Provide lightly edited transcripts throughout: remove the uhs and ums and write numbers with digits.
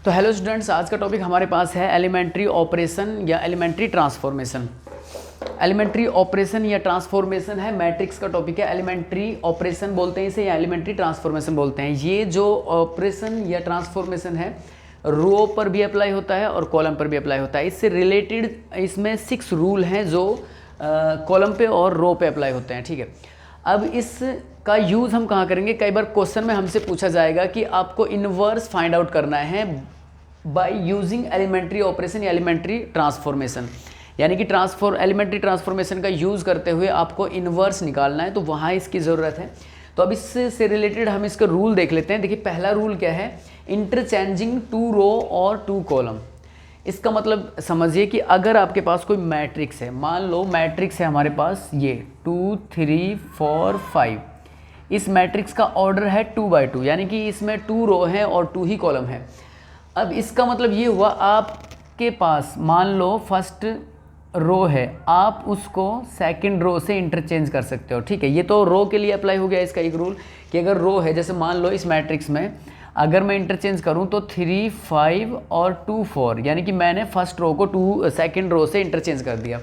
तो hello students, आज का टॉपिक हमारे पास है एलिमेंट्री ऑपरेशन या एलिमेंट्री ट्रांसफॉर्मेशन। एलिमेंट्री ऑपरेशन या ट्रांसफॉर्मेशन है, मैट्रिक्स का टॉपिक है। एलिमेंट्री ऑपरेशन बोलते हैं इसे या एलिमेंट्री ट्रांसफॉर्मेशन बोलते हैं। ये जो ऑपरेशन या ट्रांसफॉर्मेशन है रो पर भी अप्लाई होता है और कॉलम पर भी अप्लाई होता है। इससे रिलेटेड इसमें 6 रूल हैं जो कॉलम पे और रो पे अप्लाई होते हैं। ठीक है, अब इसका यूज़ हम कहाँ करेंगे? कई बार क्वेश्चन में हमसे पूछा जाएगा कि आपको इन्वर्स फाइंड आउट करना है बाय यूजिंग एलिमेंट्री ऑपरेशन या एलिमेंट्री ट्रांसफॉर्मेशन, यानी कि एलिमेंट्री ट्रांसफॉर्मेशन का यूज़ करते हुए आपको इन्वर्स निकालना है, तो वहाँ इसकी ज़रूरत है। तो अब इससे रिलेटेड हम इसका रूल देख लेते हैं। देखिए, पहला रूल क्या है? इंटरचेंजिंग 2 रो और 2 कॉलम। इसका मतलब समझिए कि अगर आपके पास कोई मैट्रिक्स है, मान लो मैट्रिक्स है हमारे पास ये 2 3 4 5, इस मैट्रिक्स का ऑर्डर है 2 by 2, यानी कि इसमें 2 रो हैं और 2 ही कॉलम है। अब इसका मतलब ये हुआ, आपके पास मान लो फर्स्ट रो है, आप उसको सेकंड रो से इंटरचेंज कर सकते हो। ठीक है, ये तो रो के लिए अप्लाई हो गया इसका एक रूल कि अगर रो है, जैसे मान लो इस मैट्रिक्स में अगर मैं इंटरचेंज करूं तो 3 5 और 2 4, यानी कि मैंने फर्स्ट रो को सेकंड रो से इंटरचेंज कर दिया।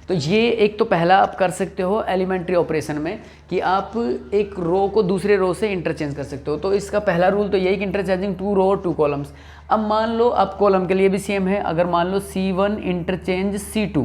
तो ये एक तो पहला आप कर सकते हो एलिमेंट्री ऑपरेशन में कि आप एक रो को दूसरे रो से इंटरचेंज कर सकते हो। तो इसका पहला रूल तो यही कि इंटरचेंजिंग 2 रो और 2 कॉलम्स। अब मान लो आप कॉलम के लिए भी सेम है, अगर मान लो C1 इंटरचेंज C2,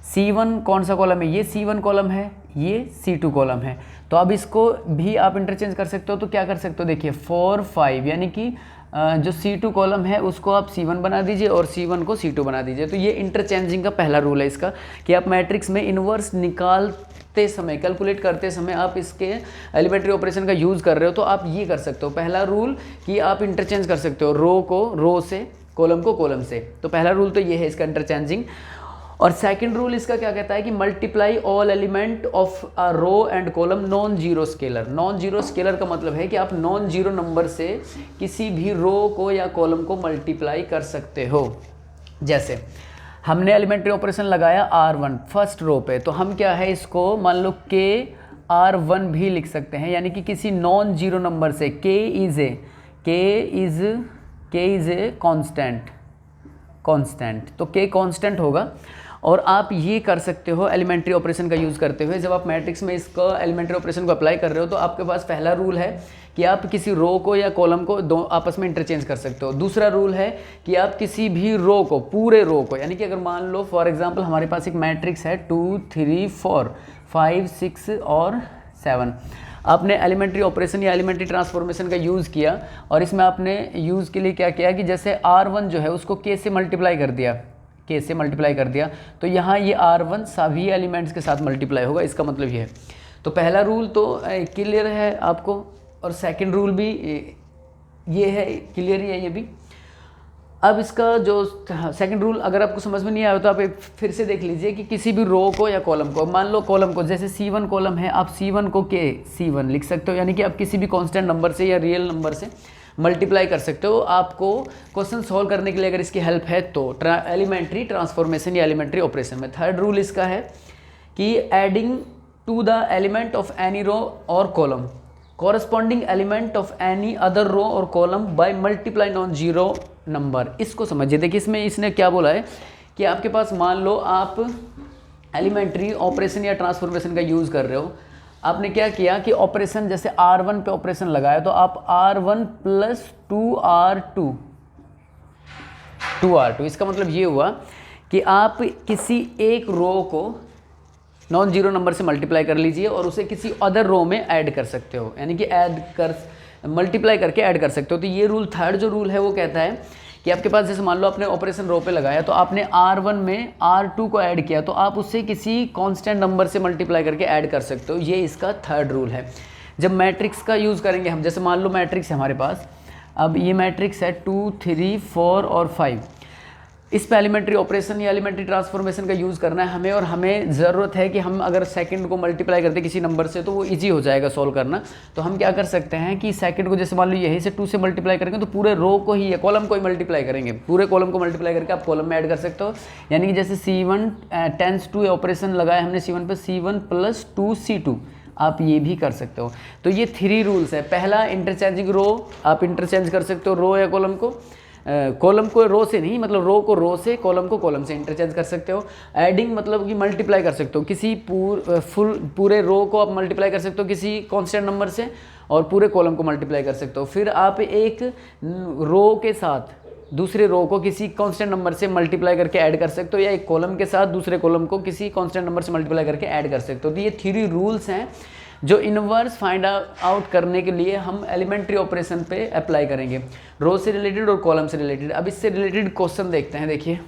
C1 कौन सा कॉलम है? ये C1 कॉलम है, ये C2 कॉलम है, तो अब इसको भी आप इंटरचेंज कर सकते हो। तो क्या कर सकते हो? देखिए 4 5, यानी कि जो C2 कॉलम है उसको आप C1 बना दीजिए और C1 को C2 बना दीजिए। तो ये इंटरचेंजिंग का पहला रूल है इसका कि आप मैट्रिक्स में इन्वर्स निकालते समय, कैलकुलेट करते समय आप इसके एलिमेंट्री ऑपरेशन का यूज़ कर रहे हो तो आप ये कर सकते हो। पहला रूल कि आप इंटरचेंज कर सकते हो रो को रो से, कॉलम को कॉलम से। तो पहला रूल तो ये है इसका, इंटरचेंजिंग। और सेकंड रूल इसका क्या कहता है कि multiply all element of a row and column non zero scalar. Non zero scalar का मतलब है कि आप नॉन जीरो नंबर से किसी भी रो को या कॉलम को मल्टीप्लाई कर सकते हो। जैसे हमने एलिमेंट्री ऑपरेशन लगाया R1 फर्स्ट रो पे, तो हम क्या है इसको मान लो K R1 भी लिख सकते हैं, यानी कि किसी नॉन जीरो नंबर से K इज ए कांस्टेंट, तो K कांस्टेंट होगा। और आप ये कर सकते हो एलिमेंट्री ऑपरेशन का यूज़ करते हुए। जब आप मैट्रिक्स में इसका एलिमेंट्री ऑपरेशन को अप्लाई कर रहे हो तो आपके पास पहला रूल है कि आप किसी रो को या कॉलम को दो आपस में इंटरचेंज कर सकते हो। दूसरा रूल है कि आप किसी भी रो को, पूरे रो को, यानी कि अगर मान लो फॉर एग्जांपल हमारे पास एक मैट्रिक्स है 2 3 4 5 6 और 7, आपने एलिमेंट्री ऑपरेशन या एलिमेंट्री ट्रांसफॉर्मेशन का यूज़ किया और इसमें आपने यूज़ के लिए क्या किया कि जैसे R1 जो है उसको K से मल्टीप्लाई कर दिया, तो यहाँ ये R1 सभी एलिमेंट्स के साथ मल्टीप्लाई होगा। इसका मतलब ये है। तो पहला रूल तो क्लियर है आपको, और सेकंड रूल भी ये है, क्लियर ही है ये भी। अब इसका जो सेकंड रूल अगर आपको समझ में नहीं आया तो आप एक फिर से देख लीजिए कि किसी भी रो को या कॉलम को, मान लो कॉलम को जैसे C1 कॉलम है, आप C1 को K C1 लिख सकते हो, यानी कि आप किसी भी कांस्टेंट नंबर से या रियल नंबर से मल्टीप्लाई कर सकते हो। आपको क्वेश्चन सॉल्व करने के लिए अगर इसकी हेल्प है तो एलिमेंट्री ट्रांसफॉर्मेशन या एलिमेंट्री ऑपरेशन में। थर्ड रूल इसका है कि adding to the element of any row और column corresponding element of any other row और column by multiply non zero number. इसको समझिए। देखिए इसमें इसने क्या बोला है कि आपके पास मान लो आप एलिमेंट्री ऑपरेशन या ट्रांसफॉर्मेशन का यूज़ कर रहे हो, आपने क्या किया कि ऑपरेशन जैसे R1 पे ऑपरेशन लगाया तो आप R1 प्लस 2R2, इसका मतलब ये हुआ कि आप किसी एक रो को नॉन जीरो नंबर से मल्टीप्लाई कर लीजिए और उसे किसी अदर रो में ऐड कर सकते हो, यानी कि मल्टीप्लाई करके ऐड कर सकते हो। तो ये रूल, थर्ड जो रूल है वो कहता है कि आपके पास जैसे मान लो आपने ऑपरेशन रो पे लगाया तो आपने R1 में R2 को ऐड किया, तो आप उससे किसी कांस्टेंट नंबर से मल्टीप्लाई करके ऐड कर सकते हो। ये इसका थर्ड रूल है। जब मैट्रिक्स का यूज़ करेंगे हम, जैसे मान लो मैट्रिक्स है हमारे पास, अब ये मैट्रिक्स है 2 3 4 और 5, इस पे एलिमेंट्री ऑपरेशन या एलिमेंट्री ट्रांसफॉर्मेशन का यूज़ करना है हमें, और हमें ज़रूरत है कि हम अगर सेकंड को मल्टीप्लाई करते किसी नंबर से तो वो इजी हो जाएगा सॉल्व करना। तो हम क्या कर सकते हैं कि सेकंड को जैसे मान लो यहीं से 2 से मल्टीप्लाई करेंगे तो पूरे रो को ही या कॉलम को ही मल्टीप्लाई करेंगे, पूरे कॉलम को मल्टीप्लाई करके आप कॉलम में ऐड कर सकते हो। यानी कि जैसे C1 टेंस टू ऑपरेशन लगाया हमने C1 पर, C1 प्लस 2C2, आप ये भी कर सकते हो। तो ये 3 रूल्स है। पहला, इंटरचेंजिंग रो, आप इंटरचेंज कर सकते हो रो या कॉलम को। कॉलम को रो से नहीं, मतलब रो को रो से, कॉलम को कॉलम से इंटरचेंज कर सकते हो। एडिंग मतलब कि मल्टीप्लाई कर सकते हो, किसी पूरे रो को आप मल्टीप्लाई कर सकते हो किसी कांस्टेंट नंबर से, और पूरे कॉलम को मल्टीप्लाई कर सकते हो। फिर आप एक रो के साथ दूसरे रो को किसी कांस्टेंट नंबर से मल्टीप्लाई करके ऐड कर सकते हो, या एक कॉलम के साथ दूसरे कॉलम को किसी कांस्टेंट नंबर से मल्टीप्लाई करके ऐड कर सकते हो। तो ये 3 रूल्स हैं जो इनवर्स फाइंड आउट करने के लिए हम एलिमेंट्री ऑपरेशन पे अप्लाई करेंगे, रो से रिलेटेड और कॉलम से रिलेटेड। अब इससे रिलेटेड क्वेश्चन देखते हैं। देखिए